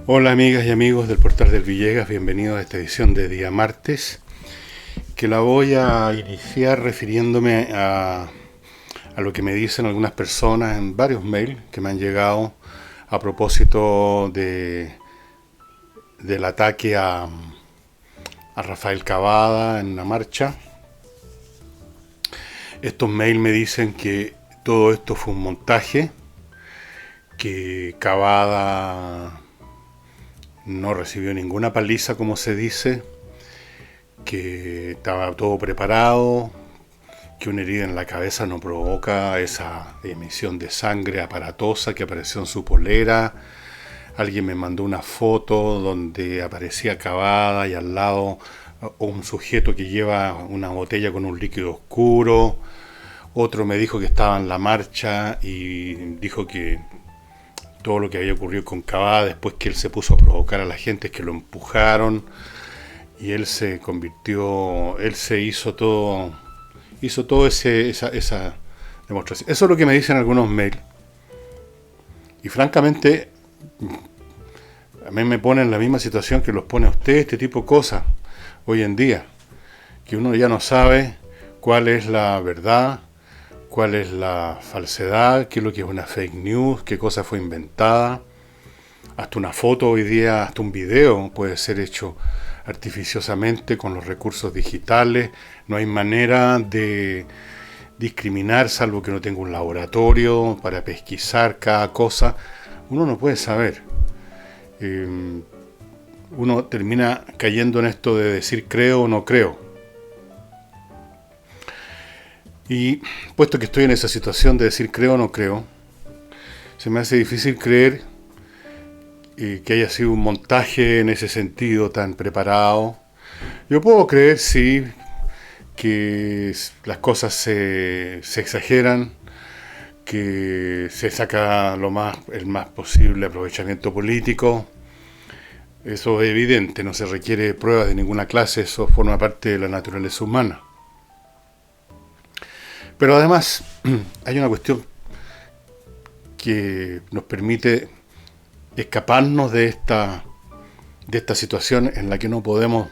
Hola amigas y amigos del Portal del Villegas, bienvenidos a esta edición de día martes, que la voy a iniciar refiriéndome a lo que me dicen algunas personas en varios mails que me han llegado a propósito del ataque a Rafael Cavada en una marcha. Estos mails me dicen que todo esto fue un montaje, que Cavada no recibió ninguna paliza, como se dice, que estaba todo preparado, que una herida en la cabeza no provoca esa emisión de sangre aparatosa que apareció en su polera. Alguien me mandó una foto donde aparecía Cavada y al lado un sujeto que lleva una botella con un líquido oscuro. Otro me dijo que estaba en la marcha y dijo que todo lo que había ocurrido con Cavada después que él se puso a provocar a la gente es que lo empujaron y él se convirtió, él se hizo todo esa demostración. Eso es lo que me dicen algunos mails. Y francamente, a mí me pone en la misma situación que los pone a usted este tipo de cosas hoy en día, que uno ya no sabe cuál es la verdad, cuál es la falsedad, qué es lo que es una fake news, qué cosa fue inventada. Hasta una foto hoy día, hasta un video puede ser hecho artificiosamente con los recursos digitales. No hay manera de discriminar, salvo que uno tenga un laboratorio para pesquisar cada cosa. Uno no puede saber. Uno termina cayendo en esto de decir creo o no creo. Y puesto que estoy en esa situación de decir creo o no creo, se me hace difícil creer que haya sido un montaje en ese sentido tan preparado. Yo puedo creer, sí, que las cosas se exageran, que se saca el más posible aprovechamiento político. Eso es evidente, no se requiere pruebas de ninguna clase, eso forma parte de la naturaleza humana. Pero además hay una cuestión que nos permite escaparnos de esta situación en la que no podemos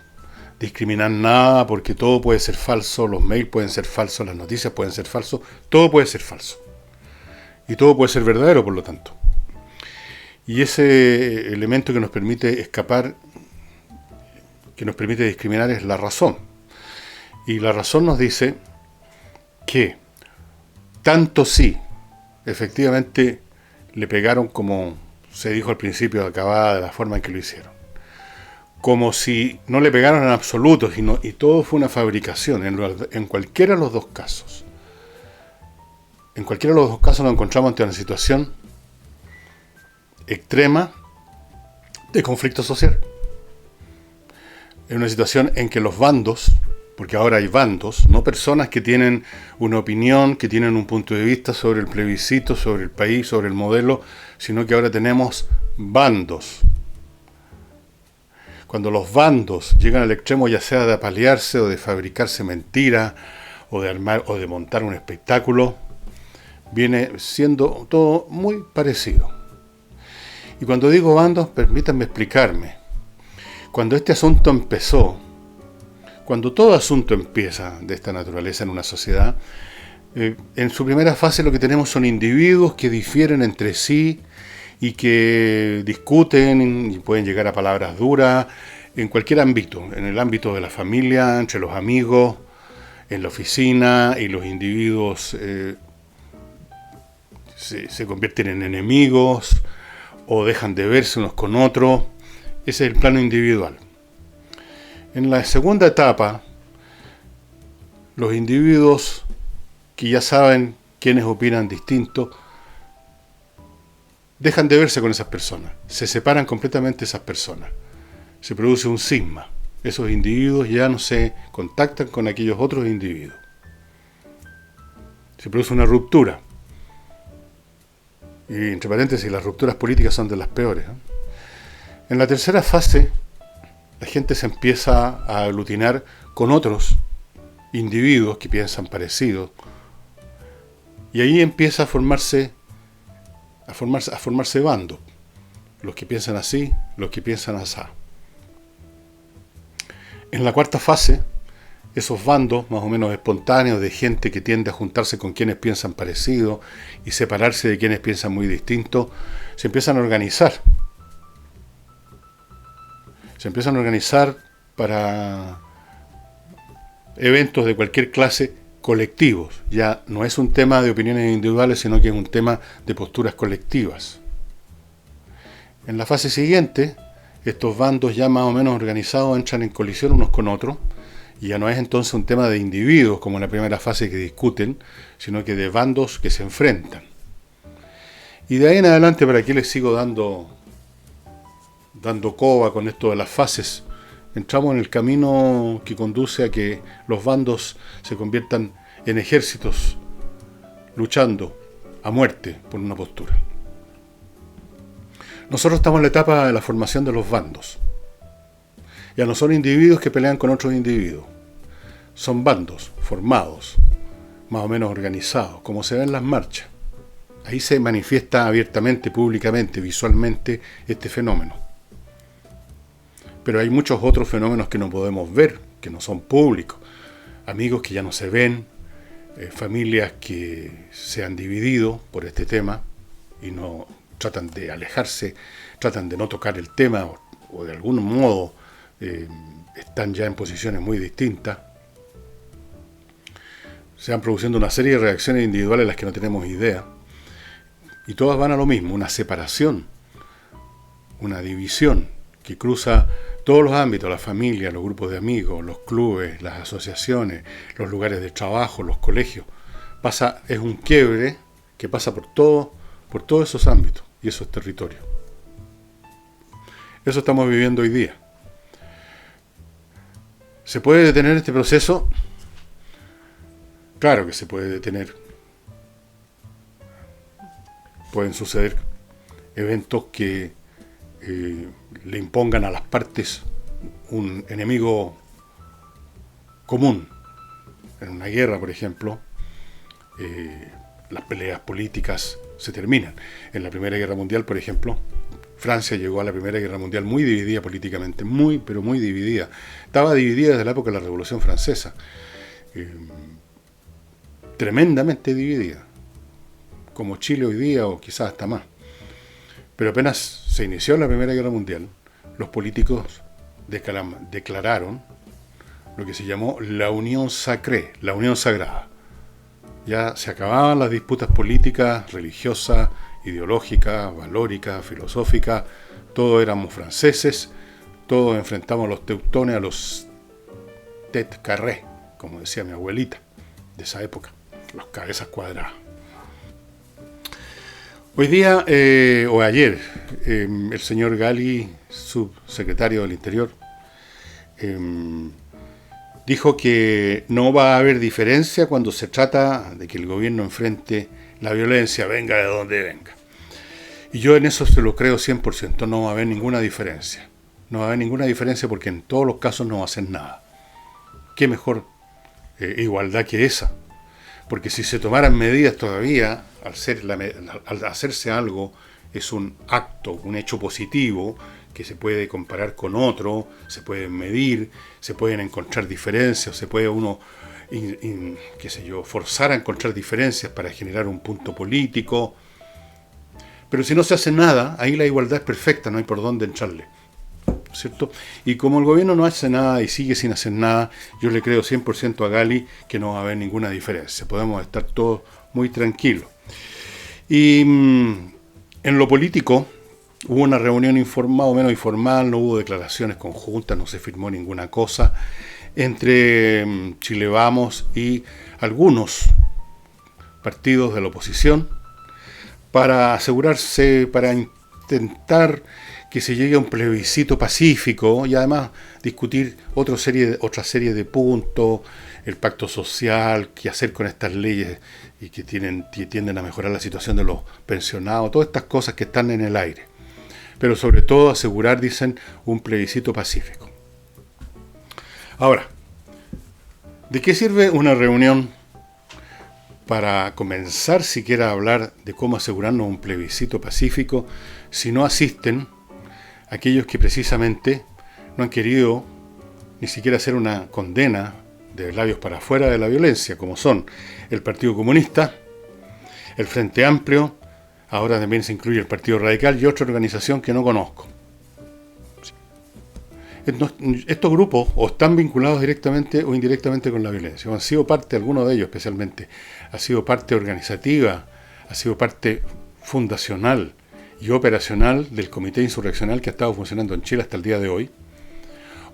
discriminar nada porque todo puede ser falso, los mails pueden ser falsos, las noticias pueden ser falsos, todo puede ser falso. Y todo puede ser verdadero, por lo tanto. Y ese elemento que nos permite escapar, que nos permite discriminar, es la razón. Y la razón nos dice que tanto sí, efectivamente le pegaron, como se dijo al principio, a Cavada de la forma en que lo hicieron, como si no le pegaron en absoluto, y todo fue una fabricación en cualquiera de los dos casos. En cualquiera de los dos casos nos encontramos ante una situación extrema de conflicto social. Es una situación en que los bandos, porque ahora hay bandos, no personas que tienen una opinión, que tienen un punto de vista sobre el plebiscito, sobre el país, sobre el modelo, sino que ahora tenemos bandos. Cuando los bandos llegan al extremo, ya sea de apalearse o de fabricarse mentiras, o de armar o de montar un espectáculo, viene siendo todo muy parecido. Y cuando digo bandos, permítanme explicarme. Cuando este asunto empezó, cuando todo asunto empieza de esta naturaleza en una sociedad, en su primera fase lo que tenemos son individuos que difieren entre sí y que discuten y pueden llegar a palabras duras en cualquier ámbito, en el ámbito de la familia, entre los amigos, en la oficina, y los individuos se convierten en enemigos o dejan de verse unos con otros. Ese es el plano individual. En la segunda etapa, los individuos que ya saben quiénes opinan distinto, dejan de verse con esas personas, se separan completamente de esas personas, se produce un cisma, esos individuos ya no se contactan con aquellos otros individuos, se produce una ruptura, y entre paréntesis, las rupturas políticas son de las peores. En la tercera fase, la gente se empieza a aglutinar con otros individuos que piensan parecido, y ahí empieza a formarse bando. los que piensan así, los que piensan asá. En la cuarta fase, esos bandos más o menos espontáneos de gente que tiende a juntarse con quienes piensan parecido y separarse de quienes piensan muy distinto, se empiezan a organizar. Se empiezan a organizar para eventos de cualquier clase colectivos. Ya no es un tema de opiniones individuales, sino que es un tema de posturas colectivas. En la fase siguiente, estos bandos ya más o menos organizados entran en colisión unos con otros, y ya no es entonces un tema de individuos como en la primera fase que discuten, sino que de bandos que se enfrentan. Y de ahí en adelante, ¿para qué les sigo dando coba con esto de las fases? Entramos en el camino que conduce a que los bandos se conviertan en ejércitos luchando a muerte por una postura. Nosotros estamos en la etapa de la formación de los bandos. Ya no son individuos que pelean con otros individuos. Son bandos formados, más o menos organizados, como se ve en las marchas. Ahí se manifiesta abiertamente, públicamente, visualmente este fenómeno. Pero hay muchos otros fenómenos que no podemos ver, que no son públicos. Amigos que ya no se ven, familias que se han dividido por este tema y no tratan de alejarse, tratan de no tocar el tema o de algún modo están ya en posiciones muy distintas. Se van produciendo una serie de reacciones individuales de las que no tenemos idea. Y todas van a lo mismo, una separación, una división que cruza todos los ámbitos, la familia, los grupos de amigos, los clubes, las asociaciones, los lugares de trabajo, los colegios. Es un quiebre que pasa por todos esos ámbitos y esos territorios. Eso estamos viviendo hoy día. ¿Se puede detener este proceso? Claro que se puede detener. Pueden suceder eventos que le impongan a las partes un enemigo común. En una guerra, por ejemplo, las peleas políticas se terminan. En la Primera Guerra Mundial, por ejemplo, Francia llegó a la Primera Guerra Mundial muy dividida políticamente, pero muy dividida. Estaba dividida desde la época de la Revolución Francesa. Tremendamente dividida, como Chile hoy día o quizás hasta más. Pero apenas se inició la Primera Guerra Mundial, los políticos declararon lo que se llamó la Unión Sacrée, la Unión Sagrada. Ya se acababan las disputas políticas, religiosas, ideológicas, valóricas, filosóficas. Todos éramos franceses, todos enfrentamos a los teutones, a los tête carré, como decía mi abuelita de esa época, los cabezas cuadradas. Hoy día, o ayer, el señor Gali, subsecretario del Interior, dijo que no va a haber diferencia cuando se trata de que el gobierno enfrente la violencia, venga de donde venga. Y yo en eso se lo creo 100%, no va a haber ninguna diferencia. No va a haber ninguna diferencia porque en todos los casos no va a hacer nada. ¿Qué mejor igualdad que esa? Porque si se tomaran medidas todavía, al hacerse algo, es un acto, un hecho positivo que se puede comparar con otro, se pueden medir, se pueden encontrar diferencias, se puede uno, forzar a encontrar diferencias para generar un punto político. Pero si no se hace nada, ahí la igualdad es perfecta, no hay por dónde entrarle, ¿cierto? Y como el gobierno no hace nada y sigue sin hacer nada, yo le creo 100% a Gali que no va a haber ninguna diferencia. Podemos estar todos muy tranquilos. Y en lo político hubo una reunión más o menos informal, no hubo declaraciones conjuntas, no se firmó ninguna cosa entre Chile Vamos y algunos partidos de la oposición para asegurarse, para intentar que se llegue a un plebiscito pacífico y además discutir otra serie de puntos, el pacto social, qué hacer con estas leyes y que tienden a mejorar la situación de los pensionados, todas estas cosas que están en el aire. Pero sobre todo asegurar, dicen, un plebiscito pacífico. Ahora, ¿de qué sirve una reunión para comenzar siquiera a hablar de cómo asegurarnos un plebiscito pacífico si no asisten aquellos que precisamente no han querido ni siquiera hacer una condena de labios para afuera de la violencia, como son el Partido Comunista, el Frente Amplio, ahora también se incluye el Partido Radical y otra organización que no conozco. Estos grupos o están vinculados directamente o indirectamente con la violencia, o han sido parte, algunos de ellos especialmente, ha sido parte organizativa, ha sido parte fundacional y operacional del comité insurreccional que ha estado funcionando en Chile hasta el día de hoy.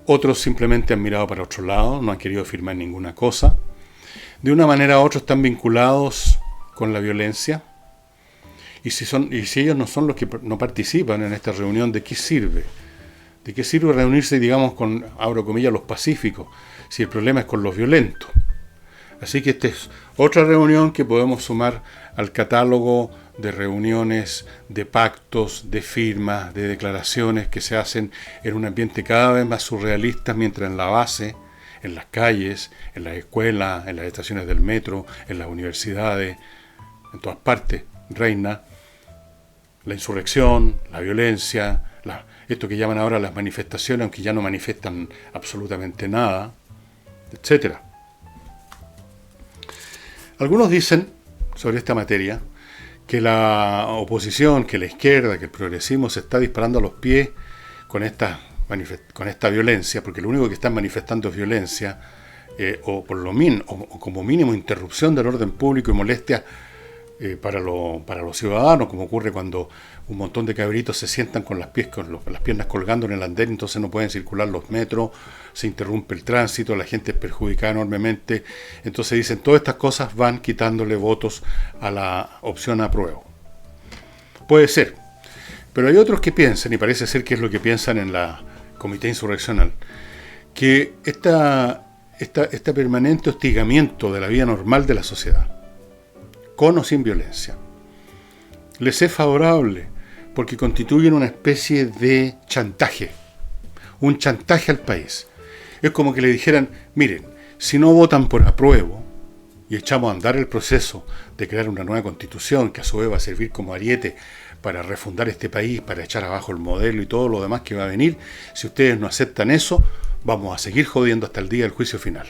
Otros simplemente han mirado para otro lado, no han querido firmar ninguna cosa. De una manera u otra están vinculados con la violencia. Y si ellos no son los que no participan en esta reunión, ¿de qué sirve? ¿De qué sirve reunirse, digamos, con, abro comillas, los pacíficos, si el problema es con los violentos? Así que esta es otra reunión que podemos sumar al catálogo de reuniones, de pactos, de firmas, de declaraciones que se hacen en un ambiente cada vez más surrealista, mientras en la base, en las calles, en las escuelas, en las estaciones del metro, en las universidades, en todas partes, reina la insurrección, la violencia, esto que llaman ahora las manifestaciones, aunque ya no manifiestan absolutamente nada, etcétera. Algunos dicen sobre esta materia que la oposición, que la izquierda, que el progresismo se está disparando a los pies con esta violencia, porque lo único que están manifestando es violencia, o como mínimo interrupción del orden público y molestia para los ciudadanos, como ocurre cuando un montón de cabritos se sientan con las piernas colgando en el andén, entonces no pueden circular los metros, se interrumpe el tránsito, la gente es perjudicada enormemente. Entonces dicen, todas estas cosas van quitándole votos a la opción apruebo. Puede ser, pero hay otros que piensan, y parece ser que es lo que piensan en la comité insurreccional, que este permanente hostigamiento de la vida normal de la sociedad, con o sin violencia, les es favorable porque constituyen una especie de chantaje, un chantaje al país. Es como que le dijeran, miren, si no votan por apruebo y echamos a andar el proceso de crear una nueva constitución que a su vez va a servir como ariete para refundar este país, para echar abajo el modelo y todo lo demás que va a venir, si ustedes no aceptan eso, vamos a seguir jodiendo hasta el día del juicio final.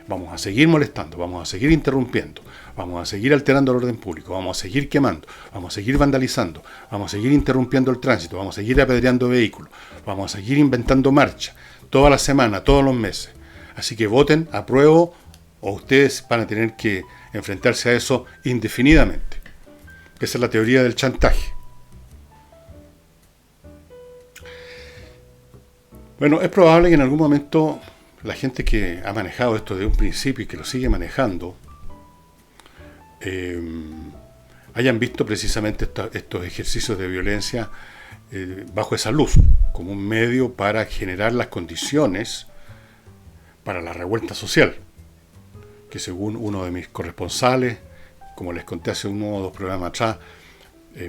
Vamos a seguir molestando, vamos a seguir interrumpiendo, vamos a seguir alterando el orden público, vamos a seguir quemando, vamos a seguir vandalizando, vamos a seguir interrumpiendo el tránsito, vamos a seguir apedreando vehículos, vamos a seguir inventando marcha, toda la semana, todos los meses. Así que voten, apruebo, o ustedes van a tener que enfrentarse a eso indefinidamente. Esa es la teoría del chantaje. Bueno, es probable que en algún momento la gente que ha manejado esto de un principio y que lo sigue manejando hayan visto precisamente estos ejercicios de violencia bajo esa luz, como un medio para generar las condiciones para la revuelta social, que según uno de mis corresponsales, como les conté hace uno o dos programas atrás,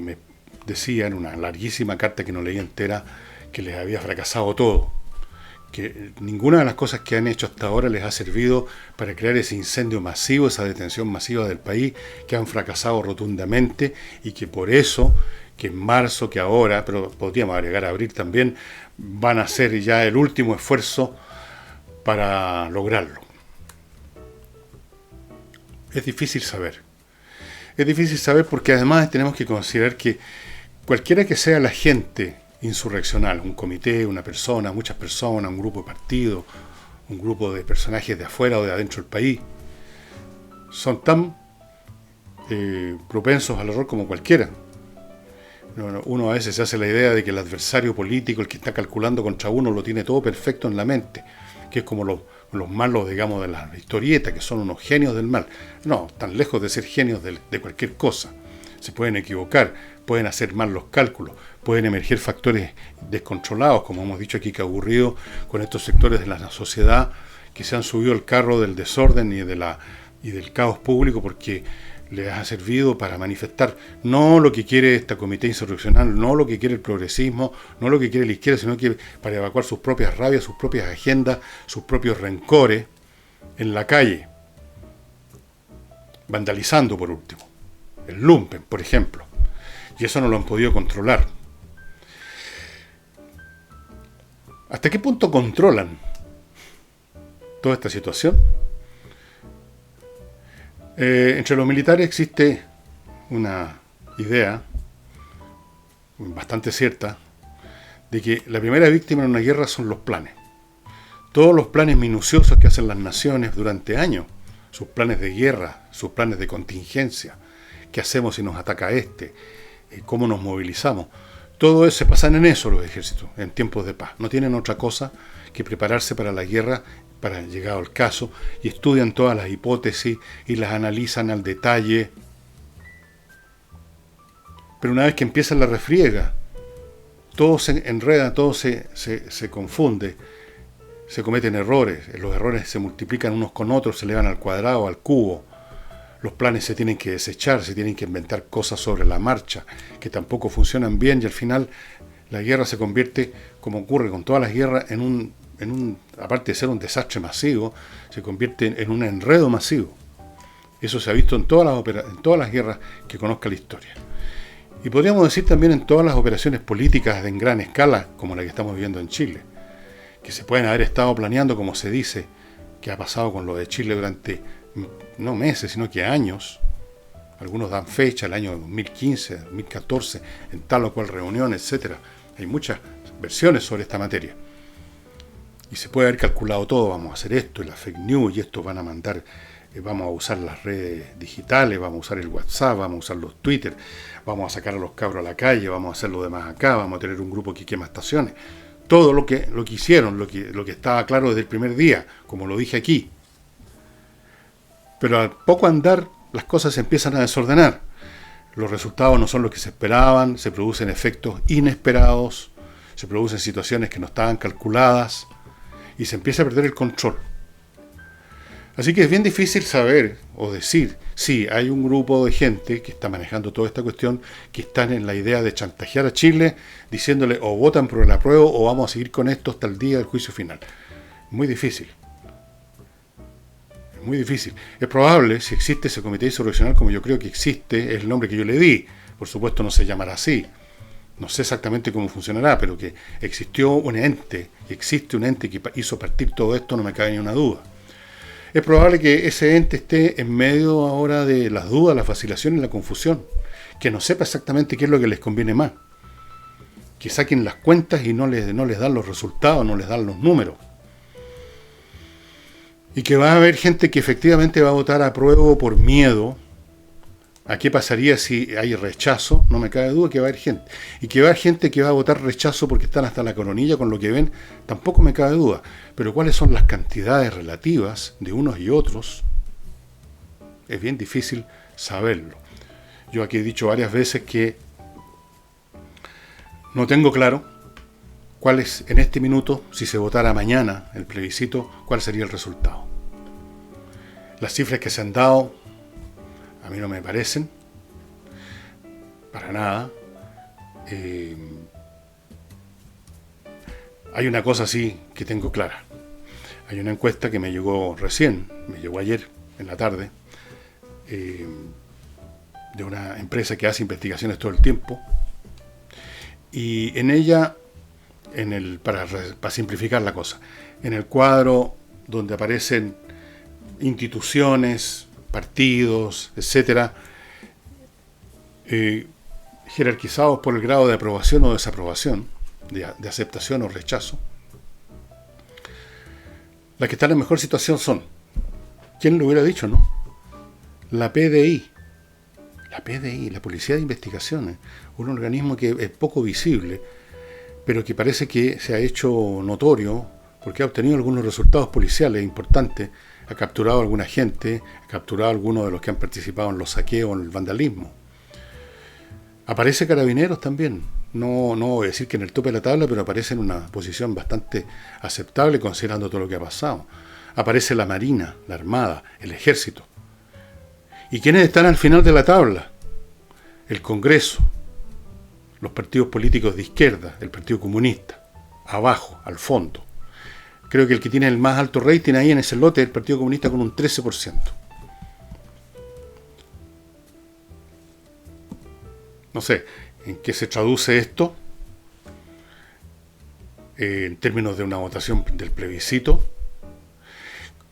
me decía en una larguísima carta que no leí entera que les había fracasado todo, que ninguna de las cosas que han hecho hasta ahora les ha servido para crear ese incendio masivo, esa detención masiva del país, que han fracasado rotundamente y que por eso, que en marzo, que ahora, pero podríamos agregar a abril también, van a hacer ya el último esfuerzo para lograrlo. Es difícil saber. Es difícil saber porque además tenemos que considerar que cualquiera que sea la gente insurreccional, un comité, una persona, muchas personas, un grupo de partidos, un grupo de personajes de afuera o de adentro del país, son tan propensos al error como cualquiera. Uno a veces se hace la idea de que el adversario político, el que está calculando contra uno, lo tiene todo perfecto en la mente, que es como los malos, digamos, de la historieta, que son unos genios del mal. No, tan lejos de ser genios de cualquier cosa. Se pueden equivocar, pueden hacer mal los cálculos, pueden emerger factores descontrolados, como hemos dicho aquí que ha ocurrido con estos sectores de la sociedad que se han subido al carro del desorden y del caos público porque les ha servido para manifestar no lo que quiere esta comité insurreccional, no lo que quiere el progresismo, no lo que quiere la izquierda, sino que para evacuar sus propias rabias, sus propias agendas, sus propios rencores en la calle, vandalizando por último. El lumpen, por ejemplo. Y eso no lo han podido controlar. ¿Hasta qué punto controlan toda esta situación? Entre los militares existe una idea bastante cierta de que la primera víctima en una guerra son los planes. Todos los planes minuciosos que hacen las naciones durante años, sus planes de guerra, sus planes de contingencia, qué hacemos si nos ataca cómo nos movilizamos, todo eso se pasan en eso los ejércitos, en tiempos de paz. No tienen otra cosa que prepararse para la guerra, para llegado el caso, y estudian todas las hipótesis y las analizan al detalle. Pero una vez que empieza la refriega, todo se enreda, todo se confunde, se cometen errores, los errores se multiplican unos con otros, se elevan al cuadrado, al cubo, los planes se tienen que desechar, se tienen que inventar cosas sobre la marcha, que tampoco funcionan bien, y al final la guerra se convierte, como ocurre con todas las guerras, aparte de ser un desastre masivo, se convierte en un enredo masivo. Eso se ha visto en todas las guerras que conozca la historia. Y podríamos decir también en todas las operaciones políticas en gran escala, como la que estamos viviendo en Chile, que se pueden haber estado planeando, como se dice, que ha pasado con lo de Chile durante no meses, sino que años. Algunos dan fecha, el año 2015, 2014, en tal o cual reunión, etc. Hay muchas versiones sobre esta materia. Y se puede haber calculado todo, vamos a hacer esto, y las fake news, y esto van a mandar, vamos a usar las redes digitales, vamos a usar el WhatsApp, vamos a usar los Twitter, vamos a sacar a los cabros a la calle, vamos a hacer lo demás acá, vamos a tener un grupo que quema estaciones. Todo lo que hicieron, lo que estaba claro desde el primer día, como lo dije aquí. Pero al poco andar, las cosas se empiezan a desordenar. Los resultados no son los que se esperaban, se producen efectos inesperados, se producen situaciones que no estaban calculadas, y se empieza a perder el control. Así que es bien difícil saber o decir, sí, hay un grupo de gente que está manejando toda esta cuestión, que están en la idea de chantajear a Chile, diciéndole o votan por el apruebo o vamos a seguir con esto hasta el día del juicio final. Muy difícil. Muy difícil. Es probable, si existe ese comité insurreccional como yo creo que existe, es el nombre que yo le di. Por supuesto no se llamará así. No sé exactamente cómo funcionará, pero que existió un ente, que existe un ente que hizo partir todo esto, no me cabe ni una duda. Es probable que ese ente esté en medio ahora de las dudas, las vacilaciones y la confusión, que no sepa exactamente qué es lo que les conviene más, que saquen las cuentas y no les dan los resultados, no les dan los números. Y que va a haber gente que efectivamente va a votar a prueba por miedo. ¿A qué pasaría si hay rechazo? No me cabe duda que va a haber gente. Y que va a haber gente que va a votar rechazo porque están hasta la coronilla con lo que ven, tampoco me cabe duda. Pero cuáles son las cantidades relativas de unos y otros, es bien difícil saberlo. Yo aquí he dicho varias veces que no tengo claro cuál es en este minuto, si se votara mañana el plebiscito, cuál sería el resultado. Las cifras que se han dado a mí no me parecen, para nada. Hay una cosa sí que tengo clara. Hay una encuesta que me llegó recién, me llegó ayer en la tarde, de una empresa que hace investigaciones todo el tiempo, y en ella, para simplificar la cosa, en el cuadro donde aparecen instituciones, partidos, etcétera, jerarquizados por el grado de aprobación o desaprobación, de aceptación o rechazo. Las que están en mejor situación son, ¿quién lo hubiera dicho, no? La PDI, la Policía de Investigaciones, un organismo que es poco visible, pero que parece que se ha hecho notorio porque ha obtenido algunos resultados policiales importantes. Ha capturado a alguna gente, ha capturado a algunos de los que han participado en los saqueos, en el vandalismo. Aparece Carabineros también. No voy a decir que en el tope de la tabla, pero aparece en una posición bastante aceptable considerando todo lo que ha pasado. Aparece la Marina, la Armada, el Ejército. ¿Y quiénes están al final de la tabla? El Congreso, los partidos políticos de izquierda, el Partido Comunista, abajo, al fondo. Creo que el que tiene el más alto rating ahí en ese lote es el Partido Comunista con un 13%. No sé en qué se traduce esto. en términos de una votación del plebiscito.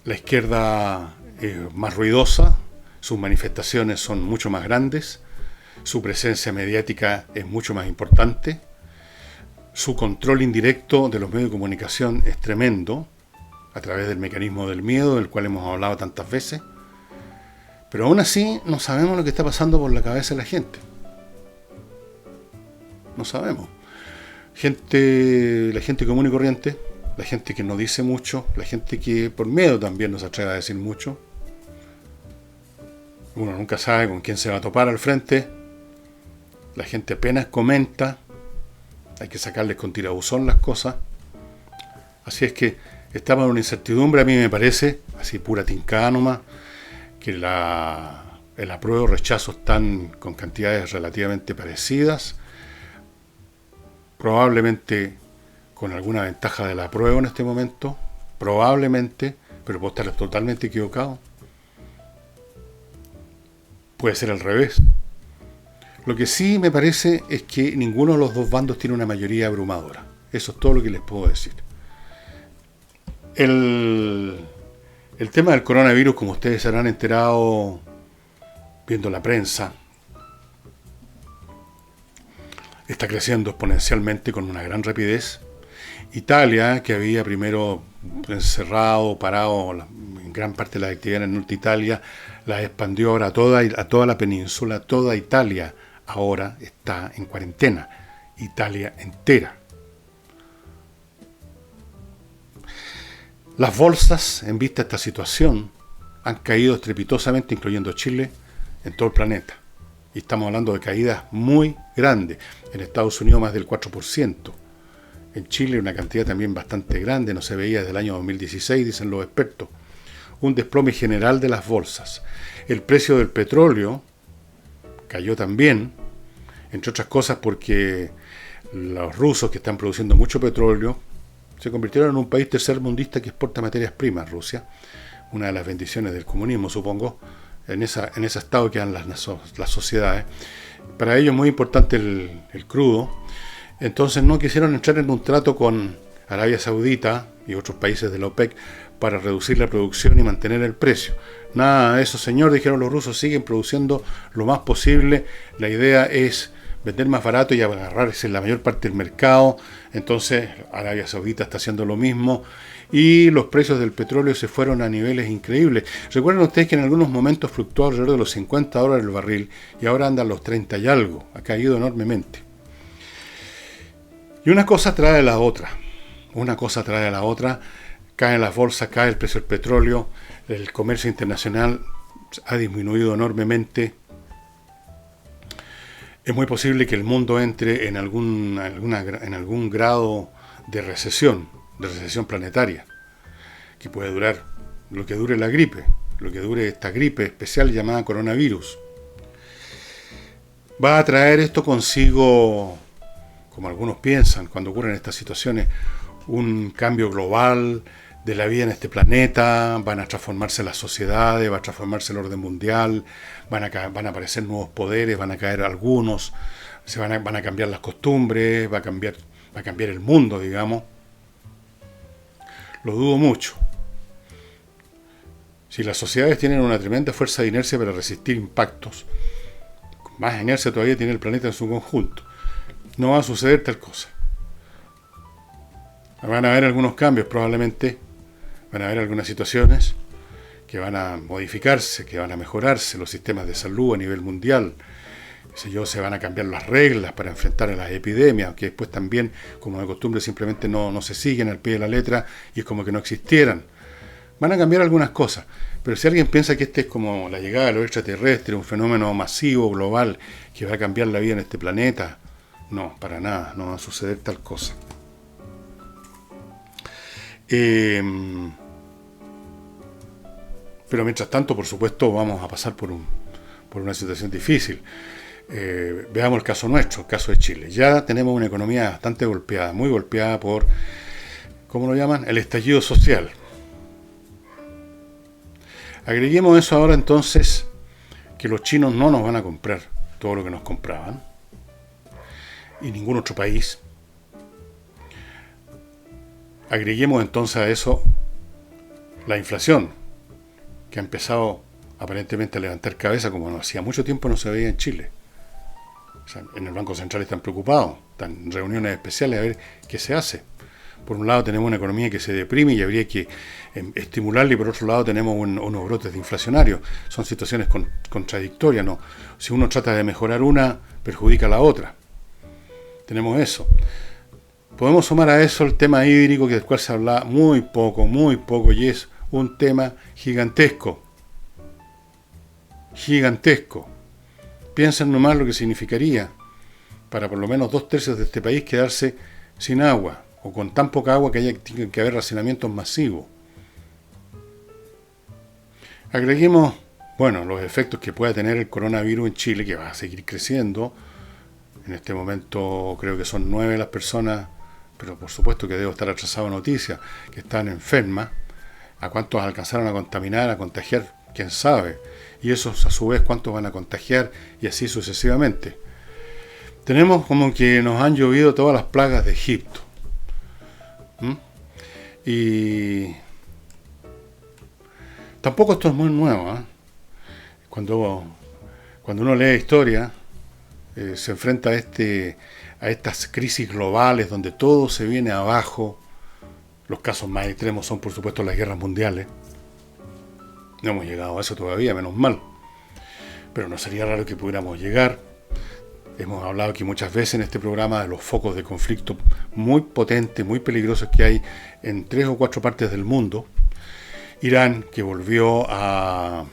La izquierda es más ruidosa, sus manifestaciones son mucho más grandes, su presencia mediática es mucho más importante, su control indirecto de los medios de comunicación es tremendo, a través del mecanismo del miedo, del cual hemos hablado tantas veces, pero aún así no sabemos lo que está pasando por la cabeza de la gente. No sabemos. La gente común y corriente, la gente que no dice mucho, la gente que por miedo también no se atreve a decir mucho. Uno nunca sabe con quién se va a topar al frente. La gente apenas comenta, hay que sacarles con tirabuzón las cosas. Así es que estamos en una incertidumbre. A mí me parece, así pura tincada nomás, que el apruebo y rechazo están con cantidades relativamente parecidas, probablemente con alguna ventaja del apruebo en este momento, probablemente, pero puedo estar totalmente equivocado. Puede ser al revés. Lo que sí me parece es que ninguno de los dos bandos tiene una mayoría abrumadora. Eso es todo lo que les puedo decir. El tema del coronavirus, como ustedes se habrán enterado viendo la prensa, está creciendo exponencialmente con una gran rapidez. Italia, que había primero encerrado, parado en gran parte de la actividad en el norte de Italia, la expandió ahora a toda la península. Toda Italia ahora está en cuarentena. Italia entera. Las bolsas, en vista de esta situación, han caído estrepitosamente, incluyendo Chile, en todo el planeta. Y estamos hablando de caídas muy grandes. En Estados Unidos más del 4%. En Chile una cantidad también bastante grande, no se veía desde el año 2016, dicen los expertos. Un desplome general de las bolsas. El precio del petróleo cayó también, entre otras cosas porque los rusos, que están produciendo mucho petróleo, se convirtieron en un país tercermundista que exporta materias primas. Rusia, una de las bendiciones del comunismo, supongo. En ese estado quedan las sociedades. Para ellos es muy importante el crudo. Entonces no quisieron entrar en un trato con Arabia Saudita y otros países de la OPEC para reducir la producción y mantener el precio. Nada de eso, señor, dijeron los rusos, siguen produciendo lo más posible. La idea es vender más barato y agarrarse la mayor parte del mercado. Entonces Arabia Saudita está haciendo lo mismo y los precios del petróleo se fueron a niveles increíbles. Recuerden ustedes que en algunos momentos fluctuó alrededor de los $50 el barril y ahora andan los 30 y algo. Ha caído enormemente. Y una cosa trae a la otra. Caen las bolsas, cae el precio del petróleo, el comercio internacional ha disminuido enormemente. Es muy posible que el mundo entre en algún grado de recesión planetaria, que puede durar lo que dure la gripe, lo que dure esta gripe especial llamada coronavirus. Va a traer esto consigo, como algunos piensan, cuando ocurren estas situaciones, un cambio global de la vida en este planeta. Van a transformarse las sociedades, va a transformarse el orden mundial, van a aparecer nuevos poderes, van a caer algunos, van a cambiar las costumbres, va a cambiar el mundo, digamos. Lo dudo mucho. Si las sociedades tienen una tremenda fuerza de inercia para resistir impactos, más inercia todavía tiene el planeta en su conjunto. No va a suceder tal cosa. Van a haber algunos cambios probablemente, van a haber algunas situaciones que van a modificarse, que van a mejorarse los sistemas de salud a nivel mundial. Se van a cambiar las reglas para enfrentar a las epidemias, que después también, como de costumbre, simplemente no se siguen al pie de la letra y es como que no existieran. Van a cambiar algunas cosas, pero si alguien piensa que este es como la llegada de los extraterrestres, un fenómeno masivo, global, que va a cambiar la vida en este planeta, no, para nada, no va a suceder tal cosa. Pero mientras tanto, por supuesto, vamos a pasar por una situación difícil. Veamos el caso nuestro, el caso de Chile. Ya tenemos una economía bastante golpeada, muy golpeada por, ¿cómo lo llaman?, el estallido social. Agreguemos eso ahora entonces, que los chinos no nos van a comprar todo lo que nos compraban, y ningún otro país. Agreguemos entonces a eso la inflación, que ha empezado aparentemente a levantar cabeza como no hacía mucho tiempo no se veía en Chile. O sea, en el Banco Central están preocupados, están en reuniones especiales a ver qué se hace. Por un lado tenemos una economía que se deprime y habría que estimularla, y por otro lado tenemos unos brotes de inflacionarios. Son situaciones contradictorias, ¿no? Si uno trata de mejorar una, perjudica a la otra. Tenemos eso. Podemos sumar a eso el tema hídrico, del cual se habla muy poco, y es un tema gigantesco. Gigantesco. Piensen nomás lo que significaría para por lo menos 2/3 de este país quedarse sin agua, o con tan poca agua que tienen que haber racionamientos masivos. Agreguemos, los efectos que pueda tener el coronavirus en Chile, que va a seguir creciendo. En este momento creo que son 9 las personas, pero por supuesto que debo estar atrasado en noticias, que están enfermas. ¿A cuántos alcanzaron a contaminar, a contagiar? ¿Quién sabe? Y esos a su vez cuántos van a contagiar, y así sucesivamente. Tenemos como que nos han llovido todas las plagas de Egipto. Y tampoco esto es muy nuevo, ¿eh? Cuando uno lee historia, se enfrenta a estas crisis globales donde todo se viene abajo. Los casos más extremos son, por supuesto, las guerras mundiales. No hemos llegado a eso todavía, menos mal. Pero no sería raro que pudiéramos llegar. Hemos hablado aquí muchas veces en este programa de los focos de conflicto muy potentes, muy peligrosos que hay en 3 o 4 partes del mundo. Irán, que volvió a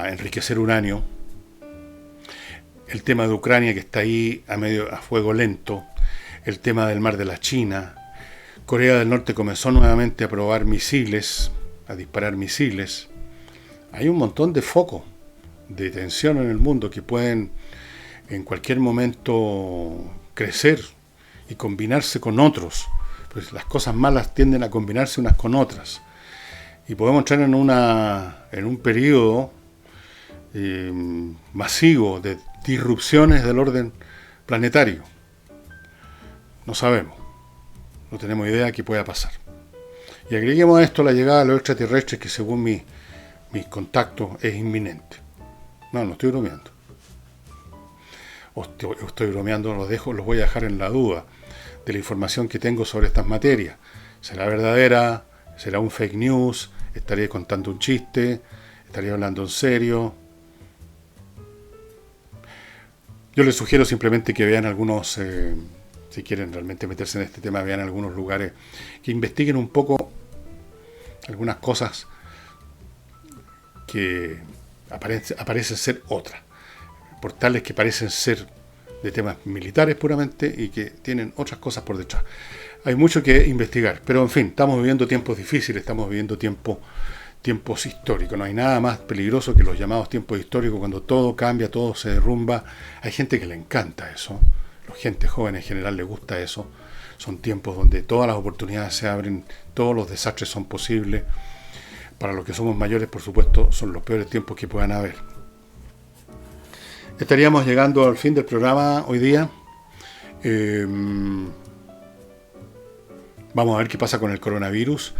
enriquecer uranio. El tema de Ucrania, que está ahí a fuego lento. El tema del mar de la China. Corea del Norte comenzó nuevamente a probar misiles, a disparar misiles. Hay un montón de focos de tensión en el mundo que pueden en cualquier momento crecer y combinarse con otros. Pues las cosas malas tienden a combinarse unas con otras. Y podemos entrar en un periodo masivo de disrupciones del orden planetario. No sabemos. No tenemos idea de qué pueda pasar. Y agreguemos a esto la llegada de los extraterrestres, que según mis contactos es inminente. No estoy bromeando. Estoy bromeando, los voy a dejar en la duda de la información que tengo sobre estas materias. ¿Será verdadera? ¿Será un fake news? ¿Estaré contando un chiste? ¿Estaré hablando en serio? Yo les sugiero simplemente que vean algunos, si quieren realmente meterse en este tema, vean algunos lugares, que investiguen un poco algunas cosas que aparecen ser otras. Portales que parecen ser de temas militares puramente y que tienen otras cosas por detrás. Hay mucho que investigar, pero en fin, estamos viviendo tiempos difíciles, estamos viviendo tiempos históricos. No hay nada más peligroso que los llamados tiempos históricos, cuando todo cambia, todo se derrumba. Hay gente que le encanta eso, la gente joven en general le gusta eso. Son tiempos donde todas las oportunidades se abren, todos los desastres son posibles. Para los que somos mayores, por supuesto, son los peores tiempos que puedan haber. Estaríamos llegando al fin del programa hoy día. Vamos a ver qué pasa con el coronavirus.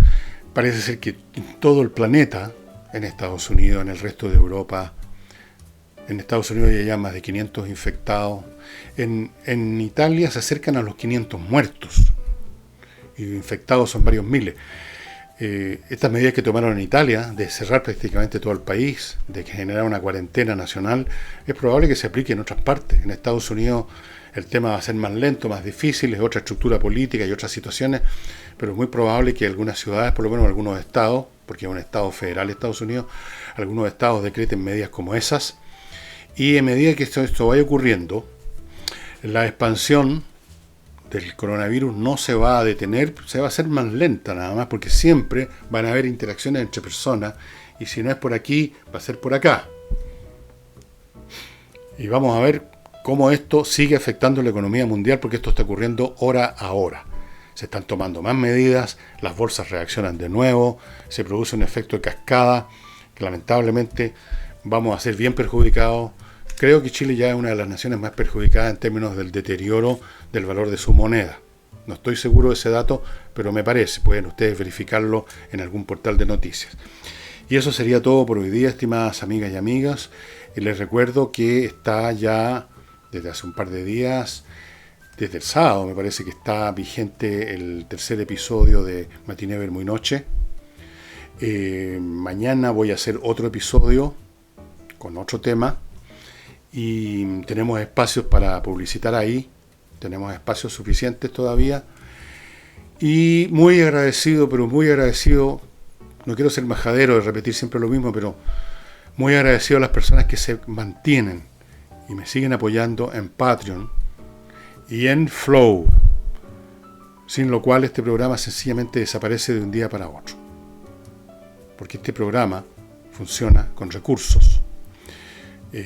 Parece ser que en todo el planeta, en Estados Unidos, en el resto de Europa, en Estados Unidos hay ya más de 500 infectados. En Italia se acercan a los 500 muertos. Y infectados son varios miles. Estas medidas que tomaron en Italia, de cerrar prácticamente todo el país, de generar una cuarentena nacional, es probable que se aplique en otras partes. En Estados Unidos el tema va a ser más lento, más difícil, es otra estructura política y otras situaciones, pero es muy probable que algunas ciudades, por lo menos algunos estados, porque es un estado federal Estados Unidos, algunos estados decreten medidas como esas, y en medida que esto vaya ocurriendo, la expansión del coronavirus no se va a detener, se va a hacer más lenta nada más, porque siempre van a haber interacciones entre personas, y si no es por aquí, va a ser por acá. Y vamos a ver cómo esto sigue afectando la economía mundial, porque esto está ocurriendo hora a hora. Se están tomando más medidas, las bolsas reaccionan de nuevo, se produce un efecto de cascada, que lamentablemente vamos a ser bien perjudicados. Creo que Chile ya es una de las naciones más perjudicadas en términos del deterioro del valor de su moneda. No estoy seguro de ese dato, pero me parece. Pueden ustedes verificarlo en algún portal de noticias. Y eso sería todo por hoy día, estimadas amigas y amigas. Y les recuerdo que está ya desde hace un par de días, desde el sábado me parece que está vigente el tercer episodio de Matiné Ver Muy Noche. Mañana voy a hacer otro episodio con otro tema. Y tenemos espacios para publicitar ahí. Tenemos espacios suficientes todavía. Y muy agradecido, pero muy agradecido. No quiero ser majadero de repetir siempre lo mismo, pero muy agradecido a las personas que se mantienen y me siguen apoyando en Patreon y en Flow, sin lo cual este programa sencillamente desaparece de un día para otro. Porque este programa funciona con recursos.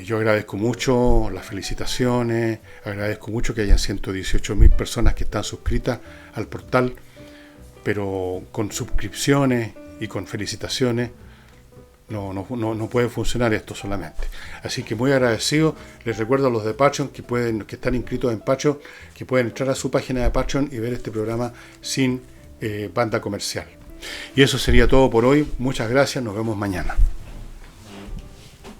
Yo agradezco mucho las felicitaciones, agradezco mucho que hayan 118.000 personas que están suscritas al portal, pero con suscripciones y con felicitaciones no puede funcionar esto solamente. Así que muy agradecido. Les recuerdo a los de Patreon que están inscritos en Patreon, que pueden entrar a su página de Patreon y ver este programa sin banda comercial. Y eso sería todo por hoy. Muchas gracias, nos vemos mañana.